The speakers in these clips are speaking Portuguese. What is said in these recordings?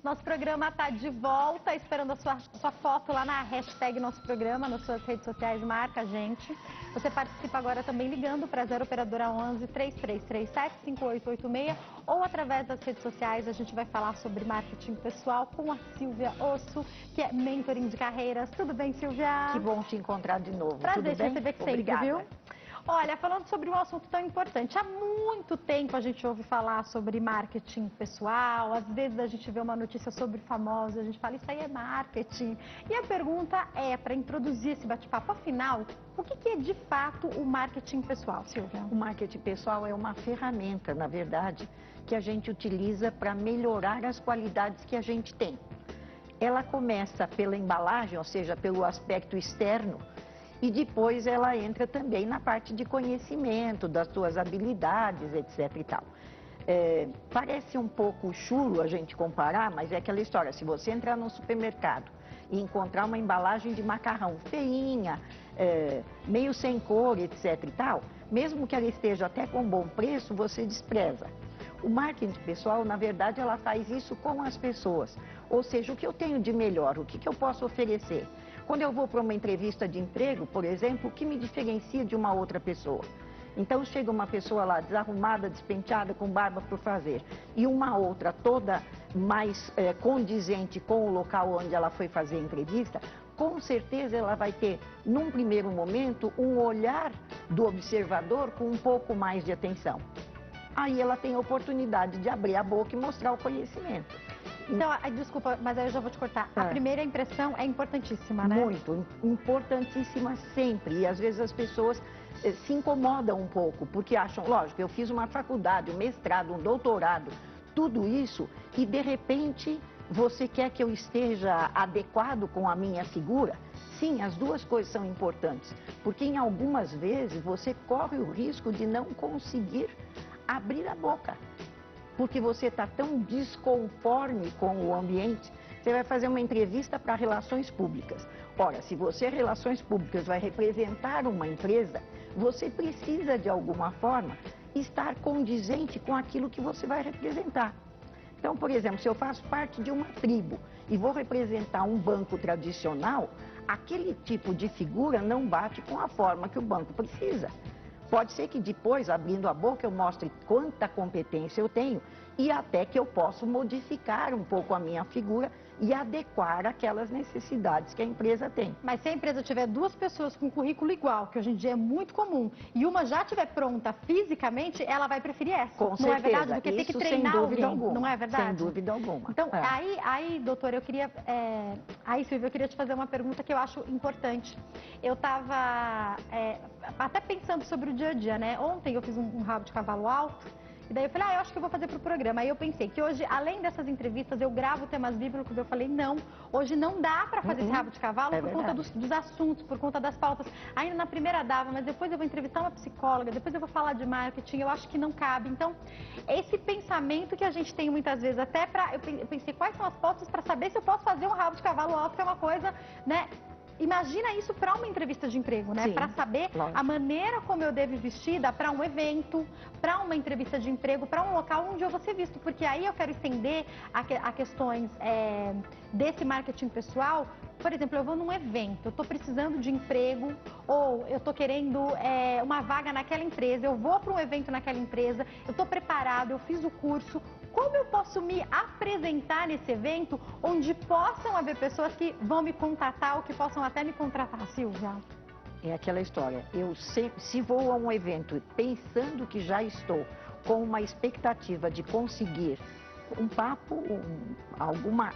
Nosso programa está de volta, esperando a sua foto lá na hashtag Nosso Programa, nas suas redes sociais, marca a gente. Você participa agora também ligando para 0 Operadora 11 3337 5886 ou através das redes sociais. A gente vai falar sobre marketing pessoal com a Silvia Osso, que é mentoring de carreiras. Tudo bem, Silvia? Que bom te encontrar de novo. Prazer te receber sempre, Obrigada. Viu? Olha, falando sobre um assunto tão importante, há muito tempo a gente ouve falar sobre marketing pessoal, às vezes a gente vê uma notícia sobre famosos, a gente fala, isso aí é marketing. E a pergunta é, para introduzir esse bate-papo, afinal, o que é de fato o marketing pessoal, Silvia? O marketing pessoal é uma ferramenta, na verdade, que a gente utiliza para melhorar as qualidades que a gente tem. Ela começa pela embalagem, ou seja, pelo aspecto externo, e depois ela entra também na parte de conhecimento, das suas habilidades, etc. e tal. Parece um pouco chulo a gente comparar, mas é aquela história, se você entrar no supermercado e encontrar uma embalagem de macarrão feinha, meio sem cor, etc. e tal, mesmo que ela esteja até com bom preço, você despreza. O marketing pessoal, na verdade, ela faz isso com as pessoas. Ou seja, o que eu tenho de melhor, o que eu posso oferecer? Quando eu vou para uma entrevista de emprego, por exemplo, o que me diferencia de uma outra pessoa? Então chega uma pessoa lá desarrumada, despenteada, com barba por fazer, e uma outra toda mais condizente com o local onde ela foi fazer a entrevista, com certeza ela vai ter, num primeiro momento, um olhar do observador com um pouco mais de atenção. Aí ela tem a oportunidade de abrir a boca e mostrar o conhecimento. Então, desculpa, mas aí eu já vou te cortar. A primeira impressão é importantíssima, né? Muito, importantíssima sempre. E às vezes as pessoas se incomodam um pouco, porque acham, lógico, eu fiz uma faculdade, um mestrado, um doutorado, tudo isso, e de repente você quer que eu esteja adequado com a minha figura? Sim, as duas coisas são importantes, porque em algumas vezes você corre o risco de não conseguir abrir a boca. Porque você está tão desconforme com o ambiente, você vai fazer uma entrevista para relações públicas. Ora, se você, relações públicas, vai representar uma empresa, você precisa, de alguma forma, estar condizente com aquilo que você vai representar. Então, por exemplo, se eu faço parte de uma tribo e vou representar um banco tradicional, aquele tipo de figura não bate com a forma que o banco precisa. Pode ser que depois, abrindo a boca, eu mostre quanta competência eu tenho e até que eu possa modificar um pouco a minha figura e adequar aquelas necessidades que a empresa tem. Mas se a empresa tiver duas pessoas com currículo igual, que hoje em dia é muito comum, e uma já estiver pronta fisicamente, ela vai preferir essa. Com certeza. Não é verdade? Porque tem que treinar alguém, alguma. não é verdade? Sem dúvida alguma. Então, aí, doutora, eu queria... Aí, Silvia, eu queria te fazer uma pergunta que eu acho importante. Eu estava até pensando sobre o dia a dia, né? Ontem eu fiz um rabo de cavalo alto, e daí eu falei, eu acho que eu vou fazer pro programa. Aí eu pensei que hoje, além dessas entrevistas, eu gravo temas bíblicos. Eu falei, não, hoje não dá para fazer esse rabo de cavalo por conta dos assuntos, por conta das pautas. Ainda na primeira dava, mas depois eu vou entrevistar uma psicóloga, depois eu vou falar de marketing, eu acho que não cabe. Então, esse pensamento que a gente tem muitas vezes, até para... Eu pensei, quais são as pautas para saber se eu posso fazer um rabo de cavalo alto, que é uma coisa, né... Imagina isso para uma entrevista de emprego, né? Para saber a maneira como eu devo ir vestida para um evento, para uma entrevista de emprego, para um local onde eu vou ser visto. Porque aí eu quero estender a questões desse marketing pessoal. Por exemplo, eu vou num evento, eu estou precisando de emprego ou eu estou querendo uma vaga naquela empresa, eu vou para um evento naquela empresa, eu estou preparado, eu fiz o curso. Como eu posso me apresentar nesse evento onde possam haver pessoas que vão me contatar ou que possam até me contratar, Silvia? É aquela história, eu sempre, se vou a um evento pensando que já estou com uma expectativa de conseguir um papo,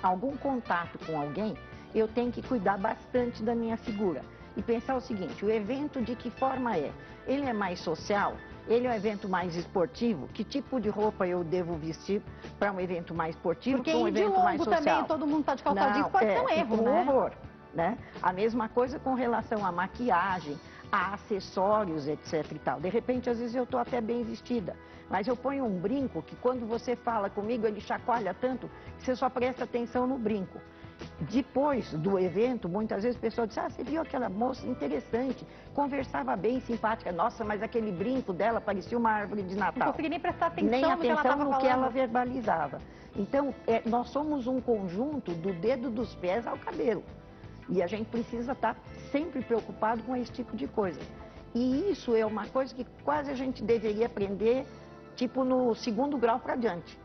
algum contato com alguém, eu tenho que cuidar bastante da minha figura. E pensar o seguinte, o evento de que forma é? Ele é mais social? Ele é um evento mais esportivo? Que tipo de roupa eu devo vestir para um evento mais esportivo, porque para um evento mais social? Porque também todo mundo está de calça jeans, pode ser um erro, um né? horror, né? A mesma coisa com relação à maquiagem, a acessórios, etc e tal. De repente, às vezes eu estou até bem vestida, mas eu ponho um brinco que quando você fala comigo, ele chacoalha tanto que você só presta atenção no brinco. Depois do evento, muitas vezes o pessoal diz, você viu aquela moça interessante, conversava bem, simpática. Nossa, mas aquele brinco dela parecia uma árvore de Natal. Não consegui nem prestar atenção, nem no que ela estava no que ela falando. verbalizava. Então, nós somos um conjunto do dedo dos pés ao cabelo. E a gente precisa estar sempre preocupado com esse tipo de coisa. E isso é uma coisa que quase a gente deveria aprender, tipo, no 2º grau para diante.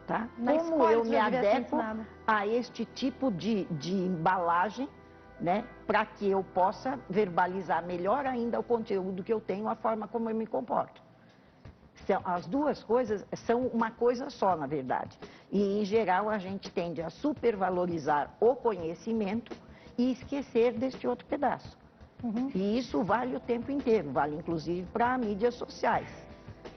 Tá? Como eu me adequo a este tipo de embalagem, né, para que eu possa verbalizar melhor ainda o conteúdo que eu tenho, a forma como eu me comporto. As duas coisas são uma coisa só, na verdade. E, em geral, a gente tende a supervalorizar o conhecimento e esquecer deste outro pedaço. E isso vale o tempo inteiro, vale inclusive para mídias sociais.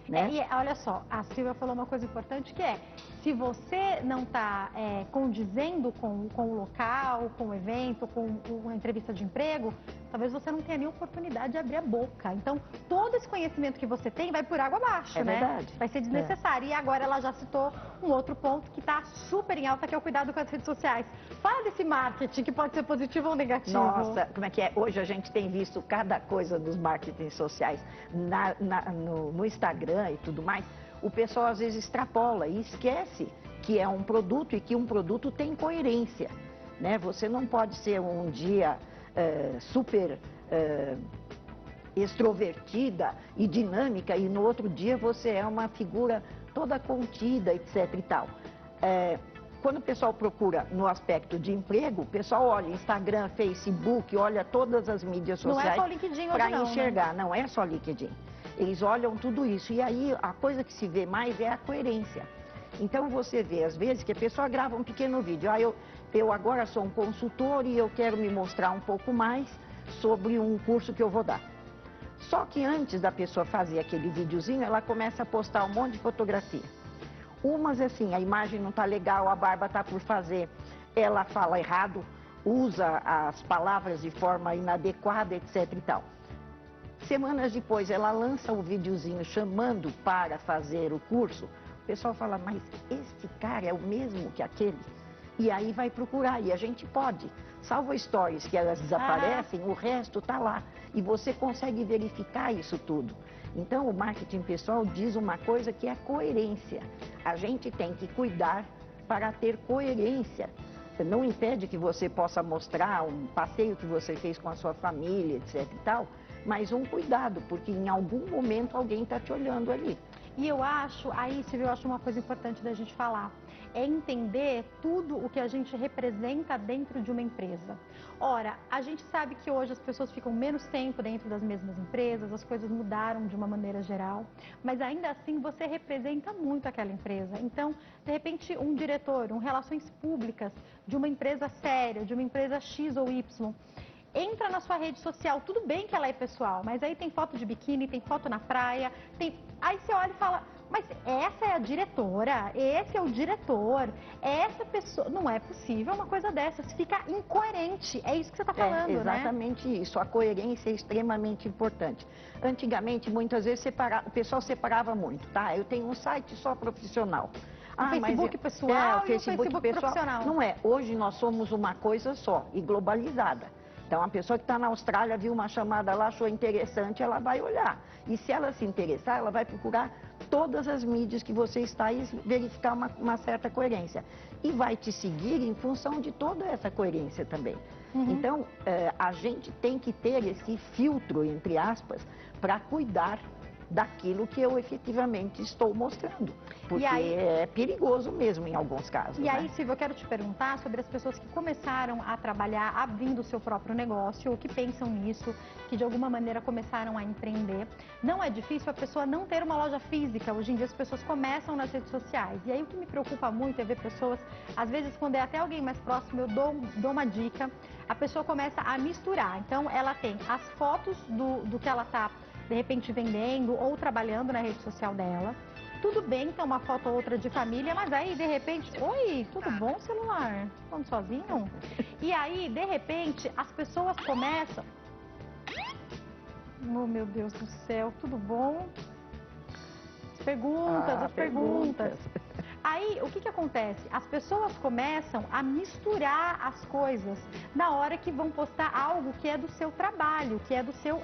Né? E olha só, a Silvia falou uma coisa importante que é, se você não está condizendo com o local, com o evento, com uma entrevista de emprego, talvez você não tenha nem oportunidade de abrir a boca. Então, todo esse conhecimento que você tem vai por água abaixo, né? Verdade. Vai ser desnecessário. E agora ela já citou um outro ponto que está super em alta, que é o cuidado com as redes sociais. Fala desse marketing que pode ser positivo ou negativo. Nossa, como é que é? Hoje a gente tem visto cada coisa dos marketing sociais no Instagram e tudo mais. O pessoal às vezes extrapola e esquece que é um produto e que um produto tem coerência, né? Você não pode ser um dia super extrovertida e dinâmica e no outro dia você é uma figura toda contida, etc e tal. Quando o pessoal procura no aspecto de emprego, o pessoal olha Instagram, Facebook, olha todas as mídias sociais para enxergar. Não é só LinkedIn. Eles olham tudo isso. E aí, a coisa que se vê mais é a coerência. Então, você vê, às vezes, que a pessoa grava um pequeno vídeo. Eu agora sou um consultor e eu quero me mostrar um pouco mais sobre um curso que eu vou dar. Só que antes da pessoa fazer aquele videozinho, ela começa a postar um monte de fotografia. Umas, assim, a imagem não está legal, a barba está por fazer, ela fala errado, usa as palavras de forma inadequada, etc e tal. Semanas depois, ela lança o videozinho chamando para fazer o curso. O pessoal fala, mas este cara é o mesmo que aquele? E aí vai procurar, e a gente pode. Salvo stories que elas desaparecem, o resto está lá. E você consegue verificar isso tudo. Então, o marketing pessoal diz uma coisa que é coerência. A gente tem que cuidar para ter coerência. Não impede que você possa mostrar um passeio que você fez com a sua família, etc e tal, mas um cuidado, porque em algum momento alguém está te olhando ali. E eu acho, aí, Silvia, eu acho uma coisa importante da gente falar, é entender tudo o que a gente representa dentro de uma empresa. Ora, a gente sabe que hoje as pessoas ficam menos tempo dentro das mesmas empresas, as coisas mudaram de uma maneira geral, mas ainda assim você representa muito aquela empresa. Então, de repente, um diretor, relações públicas de uma empresa séria, de uma empresa X ou Y, entra na sua rede social, tudo bem que ela é pessoal, mas aí tem foto de biquíni, tem foto na praia, aí você olha e fala, mas essa é a diretora, esse é o diretor, essa pessoa, não é possível uma coisa dessas, fica incoerente, é isso que você está falando, né? Exatamente isso, a coerência é extremamente importante. Antigamente, muitas vezes, o pessoal separava muito, tá? Eu tenho um site só profissional. O Facebook pessoal o Facebook profissional. Não é, hoje nós somos uma coisa só e globalizada. Então, a pessoa que está na Austrália viu uma chamada lá, achou interessante, ela vai olhar. E se ela se interessar, ela vai procurar todas as mídias que você está e verificar uma certa coerência. E vai te seguir em função de toda essa coerência também. Então, a gente tem que ter esse filtro, entre aspas, para cuidar daquilo que eu efetivamente estou mostrando. Porque é perigoso mesmo em alguns casos. E aí, Silvia, eu quero te perguntar sobre as pessoas que começaram a trabalhar abrindo o seu próprio negócio, ou que pensam nisso, que de alguma maneira começaram a empreender. Não é difícil a pessoa não ter uma loja física. Hoje em dia as pessoas começam nas redes sociais. E aí o que me preocupa muito é ver pessoas, às vezes quando é até alguém mais próximo, eu dou uma dica, a pessoa começa a misturar. Então ela tem as fotos do que ela está de repente vendendo ou trabalhando na rede social dela. Tudo bem ter uma foto ou outra de família, mas aí de repente, oi, tudo bom, celular? Falando sozinho? E aí, de repente, as pessoas começam... Oh, meu Deus do céu, tudo bom? As perguntas. aí, o que acontece? As pessoas começam a misturar as coisas na hora que vão postar algo que é do seu trabalho, que é do seu,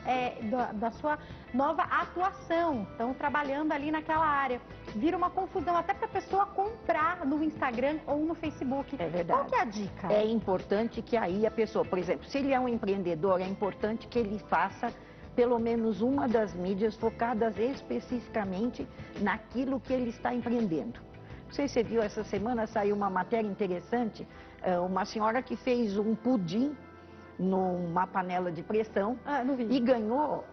da sua nova atuação. Estão trabalhando ali naquela área. Vira uma confusão até para a pessoa comprar no Instagram ou no Facebook. É verdade. Qual que é a dica? É importante que aí a pessoa, por exemplo, se ele é um empreendedor, é importante que ele faça pelo menos uma das mídias focadas especificamente naquilo que ele está empreendendo. Não sei se você viu, essa semana saiu uma matéria interessante, uma senhora que fez um pudim numa panela de pressão e ganhou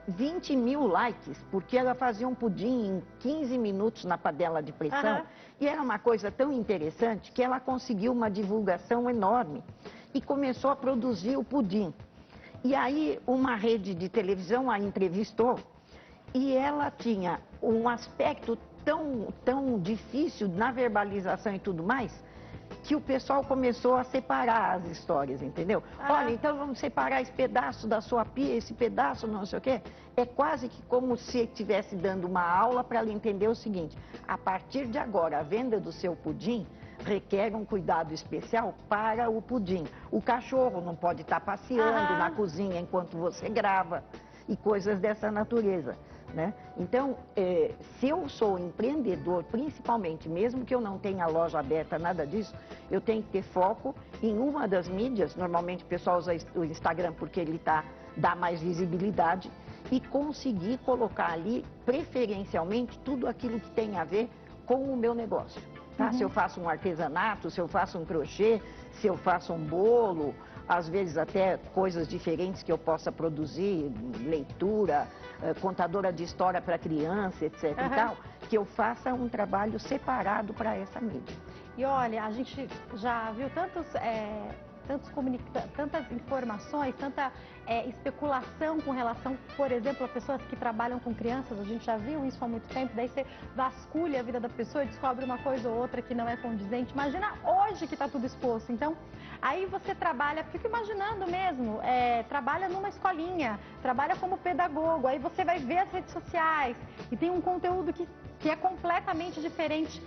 20 mil likes, porque ela fazia um pudim em 15 minutos na panela de pressão, e era uma coisa tão interessante que ela conseguiu uma divulgação enorme e começou a produzir o pudim. E aí uma rede de televisão a entrevistou e ela tinha um aspecto tão difícil na verbalização e tudo mais, que o pessoal começou a separar as histórias, entendeu? Olha, então vamos separar esse pedaço da sua pia, esse pedaço não sei o quê. É quase que como se estivesse dando uma aula para ela entender o seguinte: a partir de agora, a venda do seu pudim requer um cuidado especial para o pudim. O cachorro não pode estar passeando na cozinha enquanto você grava e coisas dessa natureza, né? Então, se eu sou empreendedor, principalmente, mesmo que eu não tenha loja aberta, nada disso, eu tenho que ter foco em uma das mídias. Normalmente o pessoal usa o Instagram porque ele dá mais visibilidade, e conseguir colocar ali, preferencialmente, tudo aquilo que tem a ver com o meu negócio. Tá? Se eu faço um artesanato, se eu faço um crochê, se eu faço um bolo, às vezes até coisas diferentes que eu possa produzir, leitura, contadora de história para criança, etc. e tal, que eu faça um trabalho separado para essa mídia. E olha, a gente já viu tantas informações, tanta especulação com relação, por exemplo, a pessoas que trabalham com crianças. A gente já viu isso há muito tempo. Daí você vasculha a vida da pessoa e descobre uma coisa ou outra que não é condizente. Imagina hoje que está tudo exposto. Então, aí você trabalha, fico imaginando mesmo, trabalha numa escolinha, trabalha como pedagogo, aí você vai ver as redes sociais e tem um conteúdo que é completamente diferente.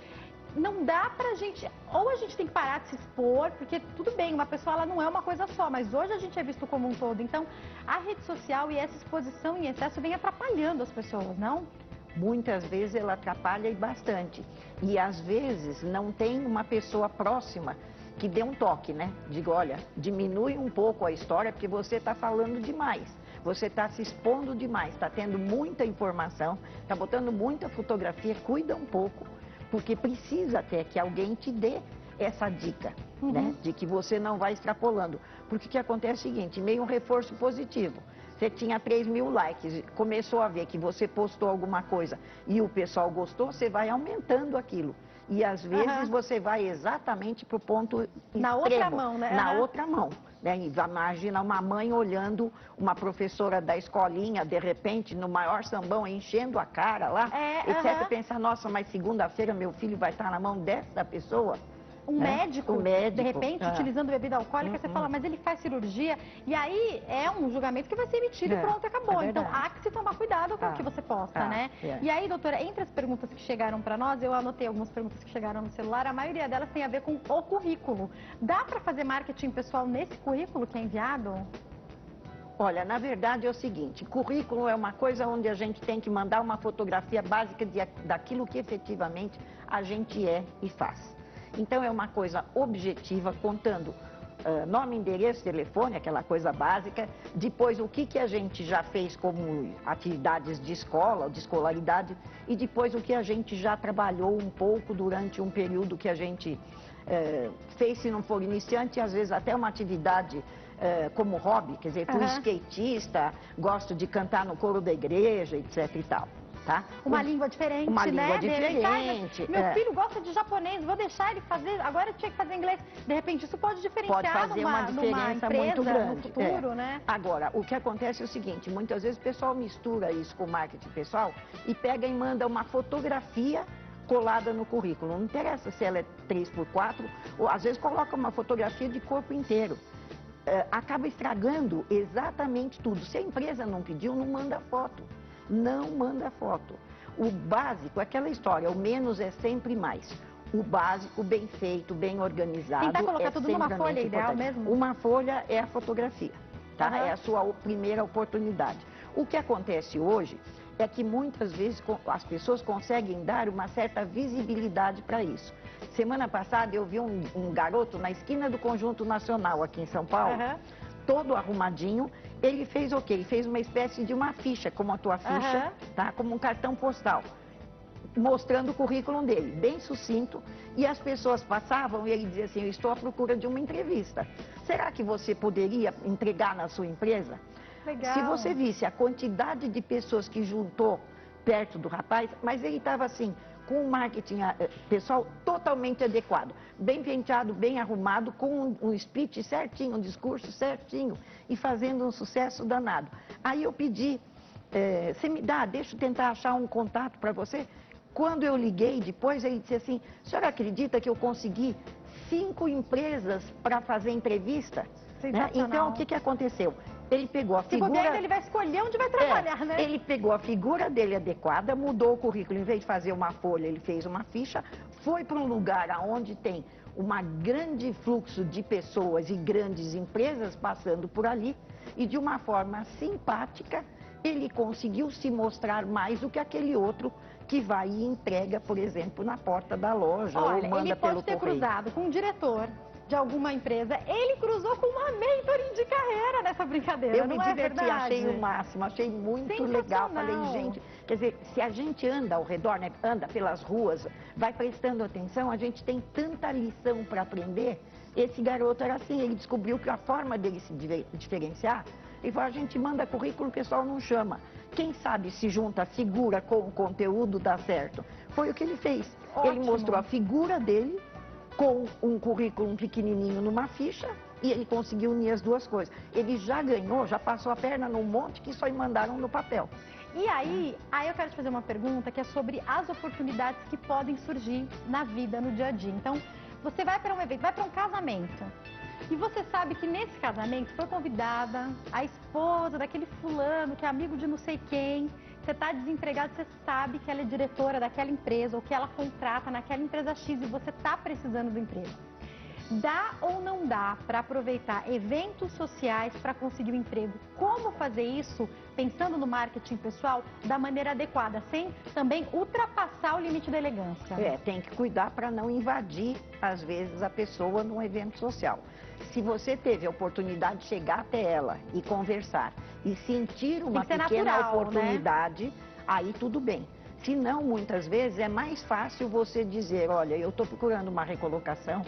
Não dá pra gente, ou a gente tem que parar de se expor, porque tudo bem, uma pessoa ela não é uma coisa só, mas hoje a gente é visto como um todo. Então, a rede social e essa exposição em excesso vem atrapalhando as pessoas, não? Muitas vezes ela atrapalha e bastante. E às vezes não tem uma pessoa próxima que dê um toque, né? Diga, olha, diminui um pouco a história porque você está falando demais. Você está se expondo demais, está tendo muita informação, está botando muita fotografia, cuida um pouco. Porque precisa até que alguém te dê essa dica, né? De que você não vai extrapolando. Porque o que acontece é o seguinte, meio um reforço positivo. Você tinha 3 mil likes, começou a ver que você postou alguma coisa e o pessoal gostou, você vai aumentando aquilo. E às vezes você vai exatamente para o ponto extremo. Na outra mão, né? Na outra mão. Né? Imagina uma mãe olhando uma professora da escolinha, de repente, no maior sambão, enchendo a cara lá, etc. Pensar, nossa, mas segunda-feira meu filho vai estar na mão dessa pessoa. Um médico, de repente, utilizando bebida alcoólica, você fala, mas ele faz cirurgia, e aí é um julgamento que vai ser emitido e pronto, acabou. Então, há que se tomar cuidado com o que você posta, né? E aí, doutora, entre as perguntas que chegaram para nós, eu anotei algumas perguntas que chegaram no celular, a maioria delas tem a ver com o currículo. Dá para fazer marketing pessoal nesse currículo que é enviado? Olha, na verdade é o seguinte, currículo é uma coisa onde a gente tem que mandar uma fotografia básica daquilo que efetivamente a gente é e faz. Então, é uma coisa objetiva, contando nome, endereço, telefone, aquela coisa básica. Depois, o que a gente já fez como atividades de escola, de escolaridade. E depois, o que a gente já trabalhou um pouco durante um período que a gente fez, se não for iniciante, às vezes até uma atividade como hobby. Quer dizer, fui skatista, gosto de cantar no coro da igreja, etc. e tal. Tá? Uma língua diferente, uma né? Língua diferente. Meu filho gosta de japonês, vou deixar ele fazer, agora eu tinha que fazer inglês. De repente, isso pode diferenciar pode fazer uma diferença empresa, muito grande no futuro, né? Agora, o que acontece é o seguinte, muitas vezes o pessoal mistura isso com marketing pessoal e pega e manda uma fotografia colada no currículo. Não interessa se ela é 3x4, ou às vezes coloca uma fotografia de corpo inteiro. Acaba estragando exatamente tudo. Se a empresa não pediu, não manda foto. Não manda foto. O básico é aquela história, o menos é sempre mais. O básico, bem feito, bem organizado. Tentar colocar tudo numa folha é ideal mesmo? Uma folha é a fotografia, tá? Uhum. É a sua primeira oportunidade. O que acontece hoje é que muitas vezes as pessoas conseguem dar uma certa visibilidade para isso. Semana passada eu vi um garoto na esquina do Conjunto Nacional aqui em São Paulo, todo arrumadinho. Ele fez o quê? Ele fez uma espécie de uma ficha, como a tua ficha, tá? Como um cartão postal, mostrando o currículo dele, bem sucinto, e as pessoas passavam e ele dizia assim, eu estou à procura de uma entrevista. Será que você poderia entregar na sua empresa? Legal. Se você visse a quantidade de pessoas que juntou perto do rapaz, mas ele estava assim, com um marketing pessoal totalmente adequado, bem penteado, bem arrumado, com um speech certinho, um discurso certinho e fazendo um sucesso danado. Aí eu pedi, você me dá, deixa eu tentar achar um contato para você. Quando eu liguei depois, ele disse assim, a senhora acredita que eu consegui 5 empresas para fazer entrevista? Né? Então, o que aconteceu? Ele pegou a figura... Se puder, ele vai escolher onde vai trabalhar, né? Ele pegou a figura dele adequada, mudou o currículo. Em vez de fazer uma folha, ele fez uma ficha, foi para um lugar onde tem um grande fluxo de pessoas e grandes empresas passando por ali, e de uma forma simpática, ele conseguiu se mostrar mais do que aquele outro que vai e entrega, por exemplo, na porta da loja. Olha, ou manda ele pode ter correio. cruzado com um diretor de alguma empresa, ele cruzou com uma mentoring de carreira nessa brincadeira, eu me diverti, achei o máximo, achei muito legal. Falei, gente, quer dizer, se a gente anda ao redor, né, anda pelas ruas, vai prestando atenção, a gente tem tanta lição para aprender. Esse garoto era assim, ele descobriu que a forma dele se diferenciar, ele falou, a gente manda currículo, o pessoal não chama. Quem sabe se junta a figura com o conteúdo, dá certo. Foi o que ele fez. Ótimo. Ele mostrou a figura dele com um currículo pequenininho numa ficha e ele conseguiu unir as duas coisas. Ele já ganhou, já passou a perna num monte que só mandaram no papel. E aí eu quero te fazer uma pergunta que é sobre as oportunidades que podem surgir na vida, no dia a dia. Então, você vai para um evento, vai para um casamento. E você sabe que nesse casamento foi convidada a esposa daquele fulano, que é amigo de não sei quem. Você está desempregado, você sabe que ela é diretora daquela empresa ou que ela contrata naquela empresa X e você está precisando do emprego. Dá ou não dá para aproveitar eventos sociais para conseguir um emprego? Como fazer isso, pensando no marketing pessoal, da maneira adequada, sem também ultrapassar o limite da elegância? Tem que cuidar para não invadir, às vezes, a pessoa num evento social. Se você teve a oportunidade de chegar até ela e conversar e sentir uma pequena natural, oportunidade, né? Aí tudo bem. Se não, muitas vezes é mais fácil você dizer, olha, eu estou procurando uma recolocação,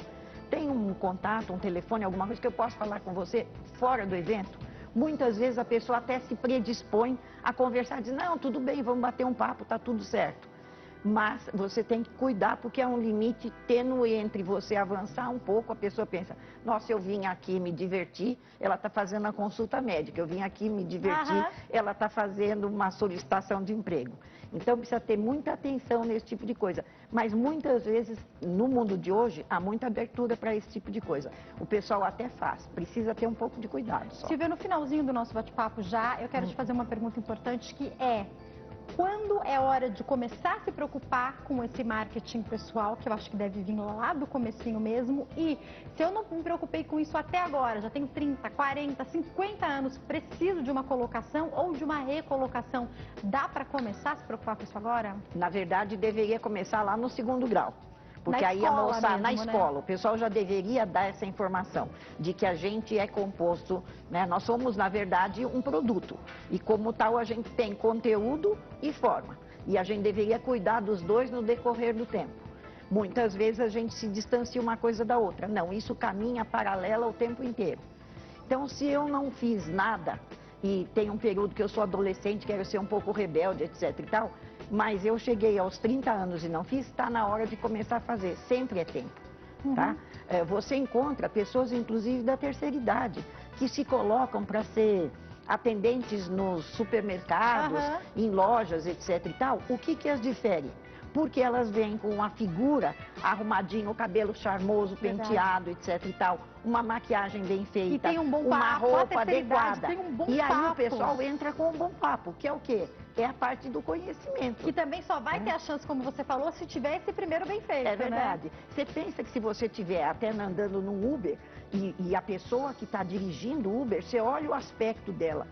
tem um contato, um telefone, alguma coisa que eu posso falar com você fora do evento? Muitas vezes a pessoa até se predispõe a conversar, diz, não, tudo bem, vamos bater um papo, tá tudo certo. Mas você tem que cuidar porque é um limite tênue entre você avançar um pouco, a pessoa pensa, nossa, eu vim aqui me divertir, ela está fazendo a consulta médica, eu vim aqui me divertir, ela está fazendo uma solicitação de emprego. Então precisa ter muita atenção nesse tipo de coisa. Mas muitas vezes, no mundo de hoje, há muita abertura para esse tipo de coisa. O pessoal até faz, precisa ter um pouco de cuidado só. Silvia, no finalzinho do nosso bate-papo já, eu quero te fazer uma pergunta importante que é: quando é hora de começar a se preocupar com esse marketing pessoal, que eu acho que deve vir lá do comecinho mesmo, e se eu não me preocupei com isso até agora, já tenho 30, 40, 50 anos, preciso de uma colocação ou de uma recolocação, dá para começar a se preocupar com isso agora? Na verdade, deveria começar lá no 2º grau. Porque aí a moçada, na escola, o pessoal já deveria dar essa informação de que a gente é composto, né? Nós somos, na verdade, um produto. E como tal, a gente tem conteúdo e forma. E a gente deveria cuidar dos dois no decorrer do tempo. Muitas vezes a gente se distancia uma coisa da outra. Não, isso caminha paralela o tempo inteiro. Então, se eu não fiz nada, e tem um período que eu sou adolescente, quero ser um pouco rebelde, etc e tal, mas eu cheguei aos 30 anos e não fiz, está na hora de começar a fazer. Sempre é tempo, tá? Você encontra pessoas, inclusive da terceira idade, que se colocam para ser atendentes nos supermercados, em lojas, etc e tal. O que as difere? Porque elas vêm com uma figura arrumadinha, o cabelo charmoso, penteado, etc e tal, uma maquiagem bem feita, e tem um bom uma papo, roupa adequada. Tem um bom e aí papo. o pessoal entra com um bom papo, que é o quê? é a parte do conhecimento. Que também só vai ter a chance, como você falou, se tiver esse primeiro bem feito, É verdade. né? Você pensa que se você estiver até andando num Uber e a pessoa que está dirigindo o Uber, você olha o aspecto dela.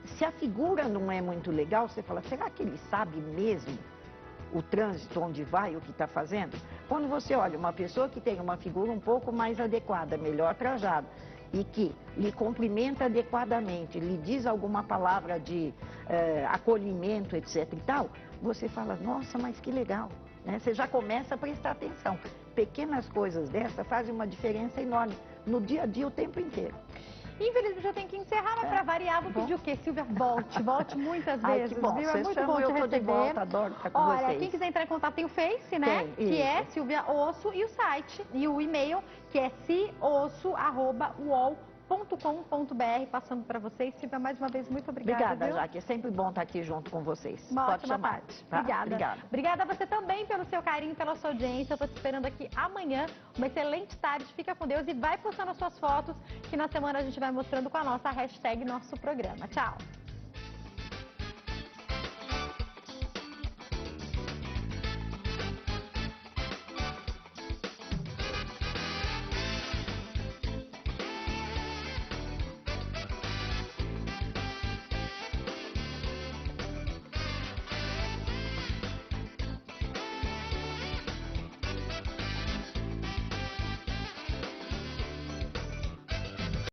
Se a figura não é muito legal, você fala, será que ele sabe mesmo o trânsito, onde vai, o que está fazendo? Quando você olha uma pessoa que tem uma figura um pouco mais adequada, melhor trajada, e que lhe cumprimenta adequadamente, lhe diz alguma palavra de acolhimento, etc. e tal, você fala, nossa, mas que legal, né? Você já começa a prestar atenção. Pequenas coisas dessa fazem uma diferença enorme no dia a dia, o tempo inteiro. Infelizmente eu tenho que encerrar, mas para variar, vou pedir o quê? Silvia, volte muitas vezes, Ai, que bom. viu? É Você muito chama, bom te eu tô receber. de volta, adoro estar com Olha, vocês. quem quiser entrar em contato tem o Face, né? Tem, que é isso. Silvia Osso, e o site, e o e-mail, que é ciosso@uol.com.br, passando para vocês. Silvia, mais uma vez, muito obrigada, Obrigada, viu? Jaque. É sempre bom estar aqui junto com vocês. Uma Pode ótima chamar. tarde. Tá? Obrigada. Obrigada a você também pelo seu carinho, pela sua audiência. Eu tô te esperando aqui amanhã. Uma excelente tarde. Fica com Deus e vai postando as suas fotos, que na semana a gente vai mostrando com a nossa hashtag nosso programa. Tchau.